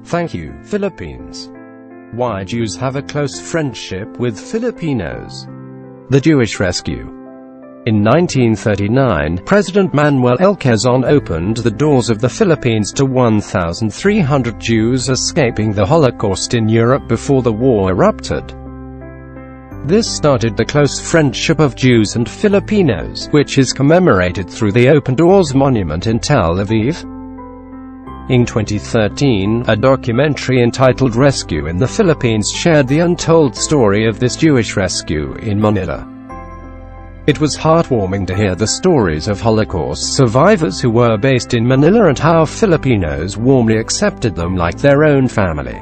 Thank you, Philippines. Why Jews have a close friendship with Filipinos. The Jewish Rescue. In 1939, President Manuel L. Quezon opened the doors of the Philippines to 1,300 Jews escaping the Holocaust in Europe before the war erupted. This started the close friendship of Jews and Filipinos, which is commemorated through the Open Doors Monument in Tel Aviv. In 2013, a documentary entitled Rescue in the Philippines shared the untold story of this Jewish rescue in Manila. It was heartwarming to hear the stories of Holocaust survivors who were based in Manila and how Filipinos warmly accepted them like their own family.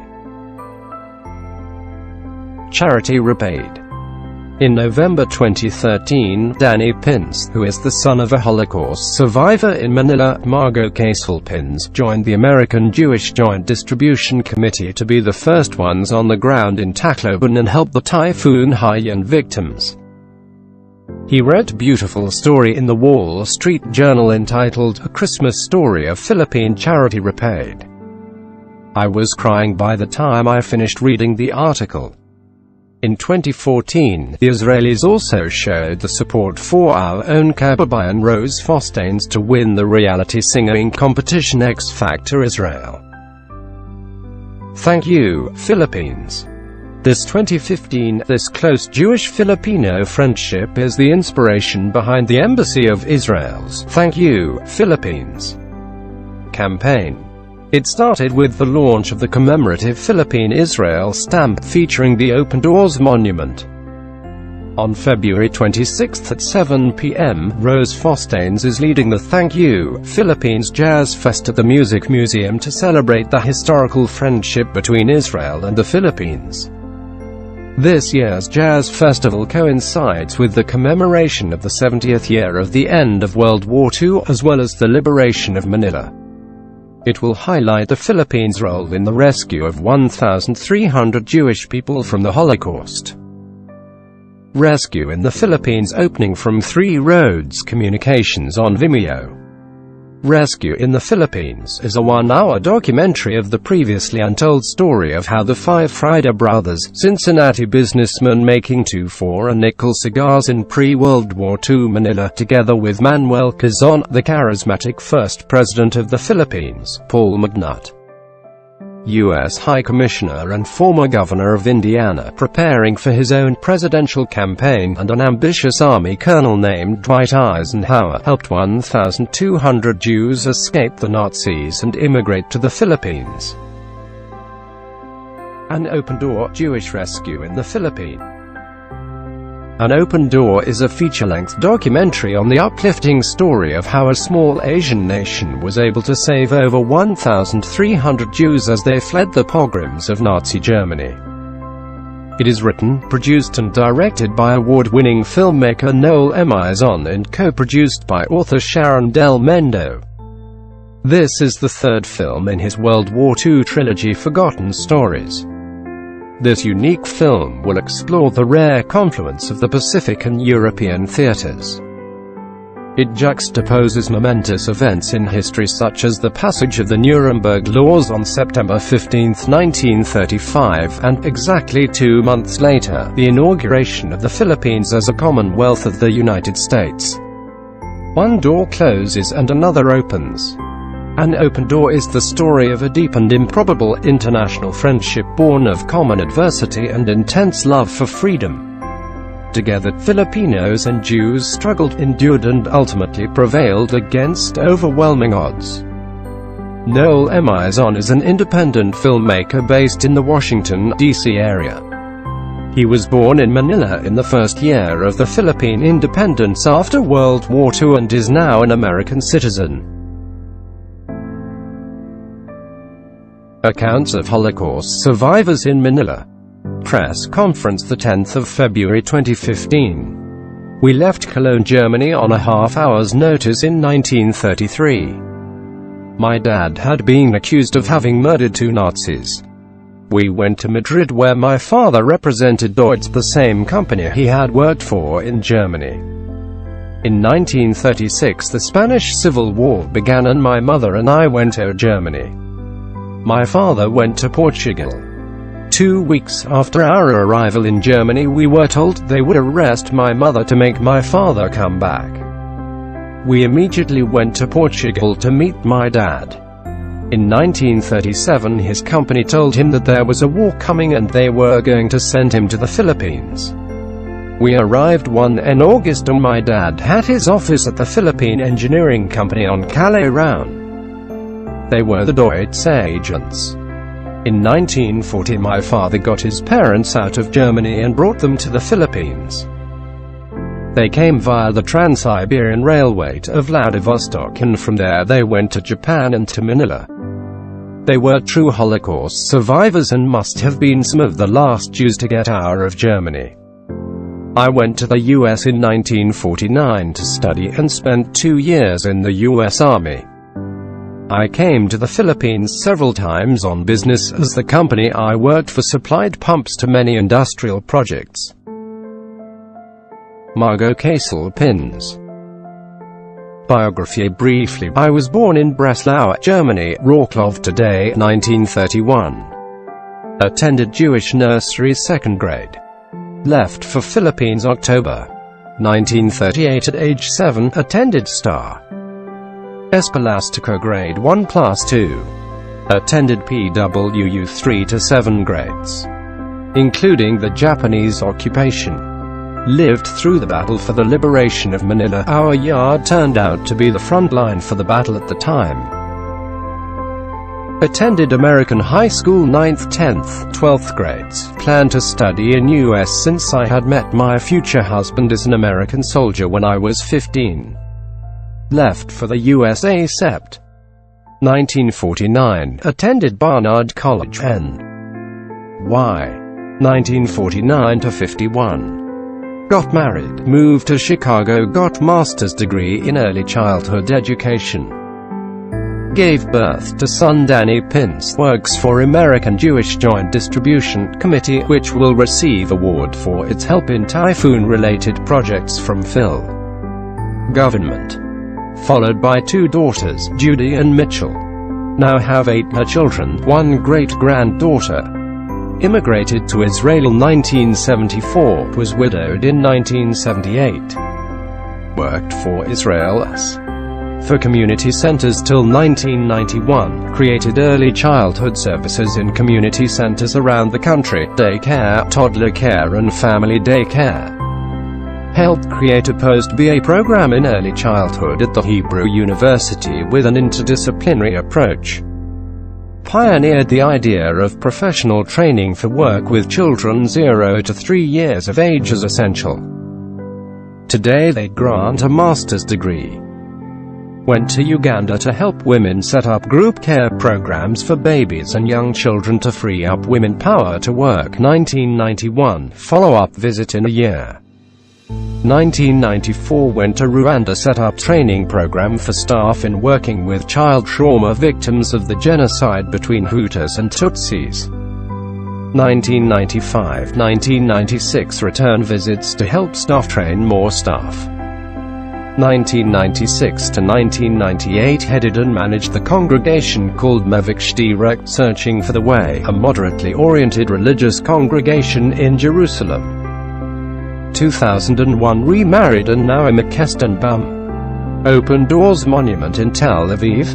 Charity repaid. In November 2013, Danny Pins, who is the son of a Holocaust survivor in Manila, Margot Casel Pins, joined the American Jewish Joint Distribution Committee to be the first ones on the ground in Tacloban and help the Typhoon Haiyan victims. He wrote a beautiful story in the Wall Street Journal entitled A Christmas Story of Philippine Charity Repaid. I was crying by the time I finished reading the article. In 2014, the Israelis also showed the support for our own kababayan Rose Fostanes to win the reality singing competition X Factor Israel. Thank you, Philippines. This 2015, this close Jewish-Filipino friendship is the inspiration behind the Embassy of Israel's Thank You, Philippines campaign. It started with the launch of the commemorative Philippine-Israel stamp featuring the Open Doors Monument. On February 26 at 7 p.m., Rose Fostanes is leading the Thank You, Philippines Jazz Fest at the Music Museum to celebrate the historical friendship between Israel and the Philippines. This year's Jazz Festival coincides with the commemoration of the 70th year of the end of World War II, as well as the liberation of Manila. It will highlight the Philippines' role in the rescue of 1,300 Jewish people from the Holocaust. Rescue in the Philippines opening from 3 Roads Communications on Vimeo. Rescue in the Philippines is a 1-hour documentary of the previously untold story of how the 5 Frieda brothers, Cincinnati businessmen making 2 for a nickel cigars in pre-World War II Manila, together with Manuel Quezon, the charismatic first president of the Philippines, Paul McNutt, U.S. High Commissioner and former governor of Indiana, preparing for his own presidential campaign, and an ambitious army colonel named Dwight Eisenhower, helped 1,200 Jews escape the Nazis and immigrate to the Philippines. An Open Door, Jewish Rescue in the Philippines. An Open Door is a feature-length documentary on the uplifting story of how a small Asian nation was able to save over 1,300 Jews as they fled the pogroms of Nazi Germany. It is written, produced and directed by award-winning filmmaker Noel Emison and co-produced by author Sharon Del Mendo. This is the 3rd film in his World War II trilogy Forgotten Stories. This unique film will explore the rare confluence of the Pacific and European theaters. It juxtaposes momentous events in history such as the passage of the Nuremberg Laws on September 15, 1935, and, exactly 2 months later, the inauguration of the Philippines as a Commonwealth of the United States. One door closes and another opens. An Open Door is the story of a deep and improbable international friendship born of common adversity and intense love for freedom. Together, Filipinos and Jews struggled, endured and ultimately prevailed against overwhelming odds. Noel Emison is an independent filmmaker based in the Washington, D.C. area. He was born in Manila in the first year of the Philippine independence after World War II and is now an American citizen. Accounts of Holocaust survivors in Manila. Press conference 10 February 2015. We left Cologne, Germany on a half-hour's notice in 1933. My dad had been accused of having murdered 2 Nazis. We went to Madrid where my father represented Deutz, the same company he had worked for in Germany. In 1936 the Spanish Civil War began and my mother and I went to Germany. My father went to Portugal. 2 weeks after our arrival in Germany, we were told they would arrest my mother to make my father come back. We immediately went to Portugal to meet my dad. In 1937, his company told him that there was a war coming and they were going to send him to the Philippines. We arrived in August and my dad had his office at the Philippine Engineering Company on Calais Round. They were the Deutsche agents. In 1940, my father got his parents out of Germany and brought them to the Philippines. They came via the Trans-Siberian Railway to Vladivostok, and from there they went to Japan and to Manila. They were true Holocaust survivors and must have been some of the last Jews to get out of Germany. I went to the US in 1949 to study and spent 2 years in the US Army. I came to the Philippines several times on business, as the company I worked for supplied pumps to many industrial projects. Margot Casel Pins. Biography. Briefly, I was born in Breslau, Germany, Wrocław today, 1931. Attended Jewish nursery 2nd grade. Left for Philippines October 1938 at age 7, attended Star Escolastico grade 1+2. Attended PWU 3 to 7 grades, including the Japanese occupation. Lived through the battle for the liberation of Manila. Our yard turned out to be the front line for the battle at the time. Attended American high school 9th, 10th, 12th grades. Planned to study in US since I had met my future husband as an American soldier when I was 15. Left for the USA Sept. 1949. Attended Barnard College, N.Y. 1949 to 51. Got married, moved to Chicago, got master's degree in early childhood education. Gave birth to son Danny Pins, works for American Jewish Joint Distribution Committee, which will receive award for its help in typhoon-related projects from Phil. Government. Followed by 2 daughters, Judy and Mitchell. Now have 8 children, 1 great-granddaughter. Immigrated to Israel in 1974, was widowed in 1978. Worked for Israel's for community centers till 1991, created early childhood services in community centers around the country, daycare, toddler care and family daycare. Helped create a post-BA program in early childhood at the Hebrew University with an interdisciplinary approach. Pioneered the idea of professional training for work with children 0 to 3 years of age as essential. Today they grant a master's degree. Went to Uganda to help women set up group care programs for babies and young children to free up women power to work. 1991, follow-up visit in a year. 1994 went to Rwanda, set up training program for staff in working with child trauma victims of the genocide between Hutus and Tutsis. 1995-1996 return visits to help staff train more staff. 1996 to 1998 headed and managed the congregation called Mevik Searching for the Way, a moderately oriented religious congregation in Jerusalem. 2001 remarried and now a Kestenbaum. Open Doors Monument in Tel Aviv.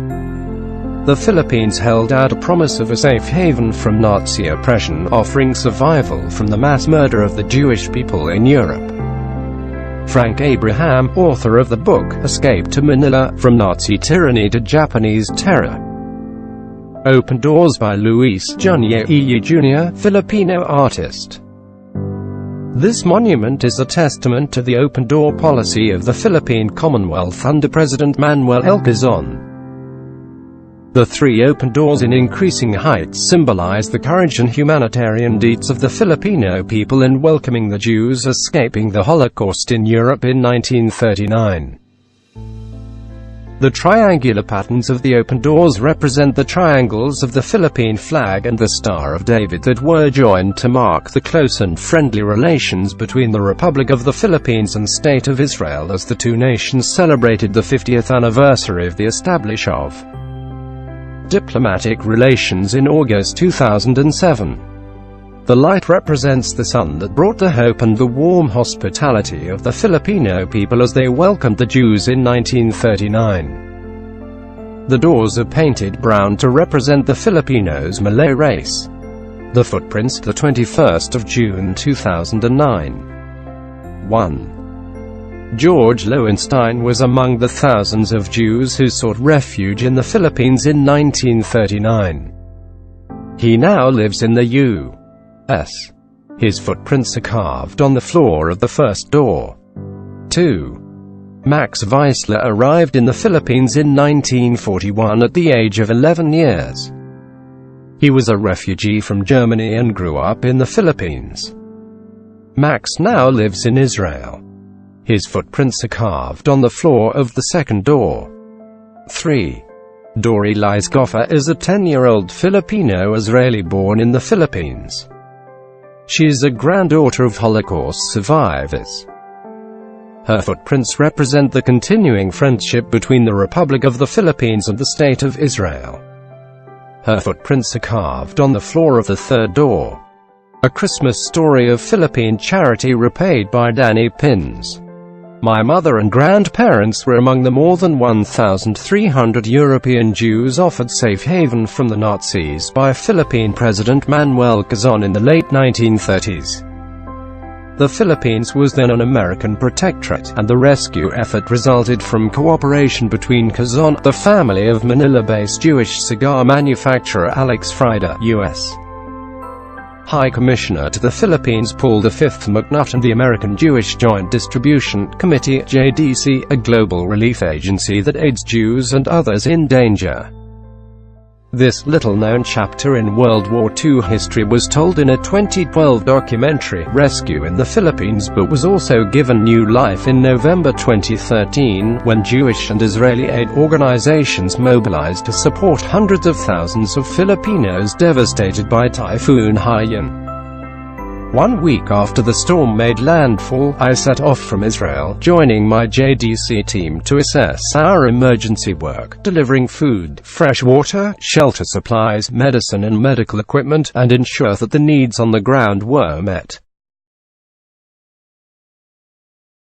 The Philippines held out a promise of a safe haven from Nazi oppression, offering survival from the mass murder of the Jewish people in Europe. Frank Abraham, author of the book, Escape to Manila, From Nazi Tyranny to Japanese Terror. Open Doors by Luis Junior Jr., Filipino artist. This monument is a testament to the open-door policy of the Philippine Commonwealth under President Manuel L. Quezon. The 3 open doors in increasing heights symbolize the courage and humanitarian deeds of the Filipino people in welcoming the Jews escaping the Holocaust in Europe in 1939. The triangular patterns of the open doors represent the triangles of the Philippine flag and the Star of David that were joined to mark the close and friendly relations between the Republic of the Philippines and State of Israel as the 2 nations celebrated the 50th anniversary of the establishment of diplomatic relations in August 2007. The light represents the sun that brought the hope and the warm hospitality of the Filipino people as they welcomed the Jews in 1939. The doors are painted brown to represent the Filipinos' Malay race. The footprints, the 21st of June 2009. 1. George Lowenstein was among the thousands of Jews who sought refuge in the Philippines in 1939. He now lives in the U.S. His footprints are carved on the floor of the first door. 2. Max Weissler arrived in the Philippines in 1941 at the age of 11 years. He was a refugee from Germany and grew up in the Philippines. Max now lives in Israel. His footprints are carved on the floor of the second door. 3. Dori Lizgoffa is a 10-year-old Filipino-Israeli born in the Philippines. She is a granddaughter of Holocaust survivors. Her footprints represent the continuing friendship between the Republic of the Philippines and the State of Israel. Her footprints are carved on the floor of the third door. A Christmas Story of Philippine Charity Repaid by Danny Pins. My mother and grandparents were among the more than 1,300 European Jews offered safe haven from the Nazis by Philippine President Manuel Quezon in the late 1930s. The Philippines was then an American protectorate, and the rescue effort resulted from cooperation between Quezon, the family of Manila-based Jewish cigar manufacturer Alex Frieda, U.S. High Commissioner to the Philippines Paul V. McNutt, and the American Jewish Joint Distribution Committee, JDC, a global relief agency that aids Jews and others in danger. This little-known chapter in World War II history was told in a 2012 documentary, Rescue in the Philippines, but was also given new life in November 2013, when Jewish and Israeli aid organizations mobilized to support hundreds of thousands of Filipinos devastated by Typhoon Haiyan. 1 week after the storm made landfall, I set off from Israel, joining my JDC team to assess our emergency work, delivering food, fresh water, shelter supplies, medicine and medical equipment, and ensure that the needs on the ground were met.